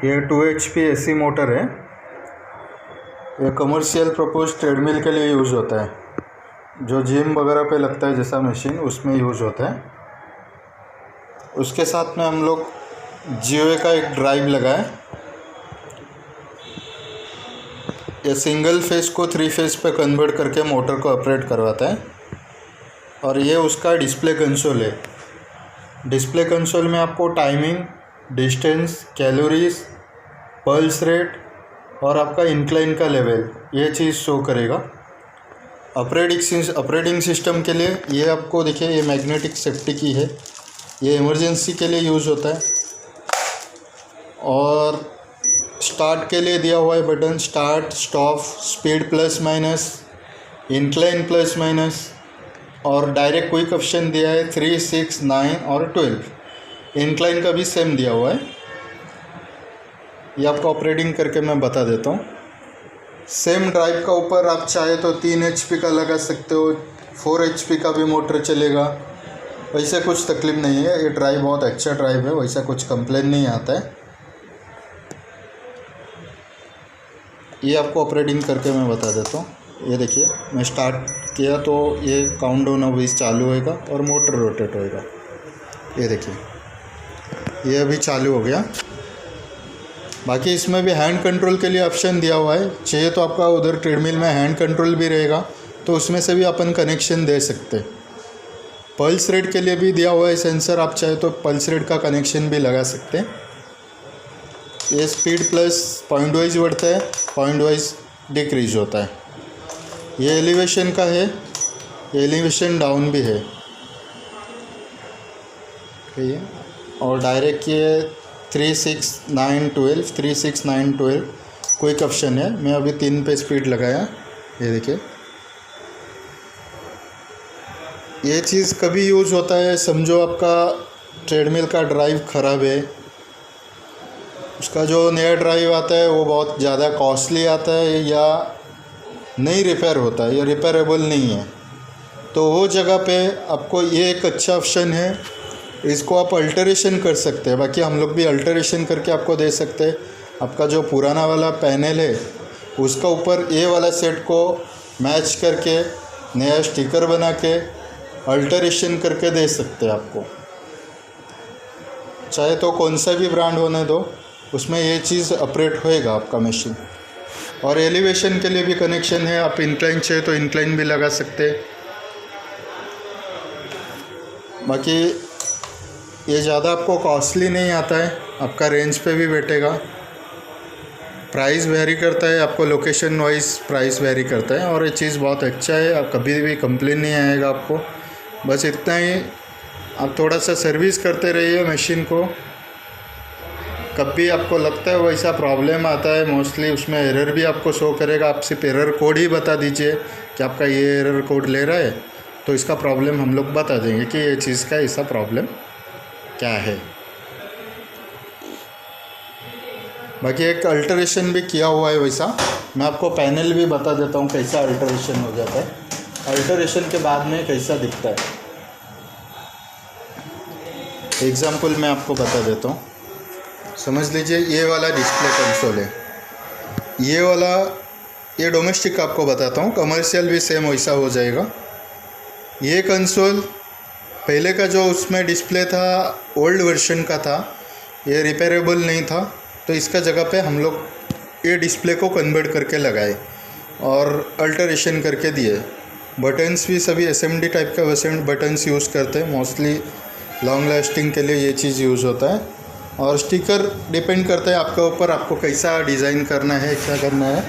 ये 2 HP AC motor है। ये कमर्शियल प्रपोज ट्रेडमिल के लिए यूज़ होता है, जो जिम वगैरह पे लगता है जैसा मशीन, उसमें यूज़ होता है। उसके साथ में हम लोग जियो का एक ड्राइव लगाए। ये सिंगल फेस को 3 फेस पे कन्वर्ट करके मोटर को ऑपरेट करवाता है। और ये उसका डिस्प्ले कंसोल है। डिस्प्ले कंसोल में आपको timing, distance, calories, pulse rate और आपका इंक्लाइन का लेवल, ये चीज़ शो करेगा। ऑपरेटिंग सिस्टम के लिए ये आपको देखिए, ये मैग्नेटिक सेफ्टी की है। ये इमरजेंसी के लिए यूज़ होता है। और स्टार्ट के लिए दिया हुआ है button, start, stop, speed plus minus, incline plus minus, और डायरेक्ट क्विक ऑप्शन दिया है 3, 6, 9 और 12। इंक्लाइन का भी सेम दिया हुआ है। ये आपको ऑपरेटिंग करके मैं बता देता हूँ। सेम ड्राइव का ऊपर आप चाहे तो 3 HP का लगा सकते हो, 4 HP का भी मोटर चलेगा। वैसे कुछ तकलीफ नहीं है। ये ड्राइव बहुत अच्छा ड्राइव है, वैसा कुछ कंप्लेन नहीं आता है। ये आपको ऑपरेटिंग करके मैं बता देता हूँ। ये देखिए, मैं स्टार्ट किया तो ये काउंटडाउन अभी चालू होएगा और मोटर रोटेट होएगा। ये देखिए, ये अभी चालू हो गया। बाकी इसमें भी हैंड कंट्रोल के लिए ऑप्शन दिया हुआ है। चाहिए तो आपका उधर ट्रेडमिल में हैंड कंट्रोल भी रहेगा, तो उसमें से भी अपन कनेक्शन दे सकते। पल्स रेट के लिए भी दिया हुआ है सेंसर, आप चाहे तो पल्स रेट का कनेक्शन भी लगा सकते हैं। ये स्पीड प्लस पॉइंट वाइज बढ़ता है, पॉइंट वाइज डिक्रीज होता है। ये एलिवेशन का है, एलिवेशन डाउन भी है। ठीक है। और डायरेक्ट ये 3, 6, 9, 12, 3, 6, 9, 12 क्विक ऑप्शन है। मैं अभी 3 पे स्पीड लगाया। ये देखिए, ये चीज़ कभी यूज़ होता है, समझो आपका ट्रेडमिल का ड्राइव ख़राब है, उसका जो नया ड्राइव आता है वो बहुत ज़्यादा कॉस्टली आता है या नहीं रिपेयर होता है या रिपेयरेबल नहीं है, तो वो जगह पे आपको ये एक अच्छा ऑप्शन है। इसको आप अल्टरेशन कर सकते हैं। बाकी हम लोग भी अल्टरेशन करके आपको दे सकते हैं। आपका जो पुराना वाला पैनल है उसका ऊपर ये वाला सेट को मैच करके नया स्टिकर बना के अल्टरेशन करके दे सकते हैं आपको। चाहे तो कौन सा भी ब्रांड होने दो, उसमें ये चीज़ ऑपरेट होएगा आपका मशीन। और एलिवेशन के लिए भी कनेक्शन है। आप इंक्लाइन चाहिए तो इंक्लाइन भी लगा सकते हैं। बाकी ये ज़्यादा आपको कॉस्टली नहीं आता है, आपका रेंज पे भी बैठेगा। प्राइस वेरी करता है, आपको लोकेशन वाइज प्राइस वेरी करता है। और ये चीज़ बहुत अच्छा है, आप कभी भी कंप्लेन नहीं आएगा आपको। बस इतना ही, आप थोड़ा सा सर्विस करते रहिए मशीन को। कभी आपको लगता है वैसा प्रॉब्लम आता है, मोस्टली उसमें एरर भी आपको शो करेगा। आप सिर्फ एरर कोड ही बता दीजिए कि आपका ये एरर कोड ले रहा है, तो इसका प्रॉब्लम हम लोग बता देंगे कि ये चीज़ का ऐसा प्रॉब्लम क्या है। बाकी एक अल्टरेशन भी किया हुआ है वैसा, मैं आपको पैनल भी बता देता हूँ कैसा अल्टरेशन हो जाता है, अल्टरेशन के बाद में कैसा दिखता है। एग्जाम्पल मैं आपको बता देता हूँ। समझ लीजिए, ये वाला डिस्प्ले कंसोल है, ये वाला, ये डोमेस्टिक आपको बताता हूँ, कमर्शियल भी सेम वैसा हो जाएगा। ये कंसोल पहले का जो उसमें डिस्प्ले था ओल्ड वर्जन का था, ये रिपेयरेबल नहीं था, तो इसका जगह पे हम लोग ये डिस्प्ले को कन्वर्ट करके लगाए और अल्टरेशन करके दिए। बटन्स भी सभी SMD टाइप का बटन्स यूज़ करते हैं, मोस्टली लॉन्ग लास्टिंग के लिए ये चीज़ यूज़ होता है। और स्टिकर डिपेंड करता है आपके ऊपर, आपको कैसा डिज़ाइन करना है, क्या करना है।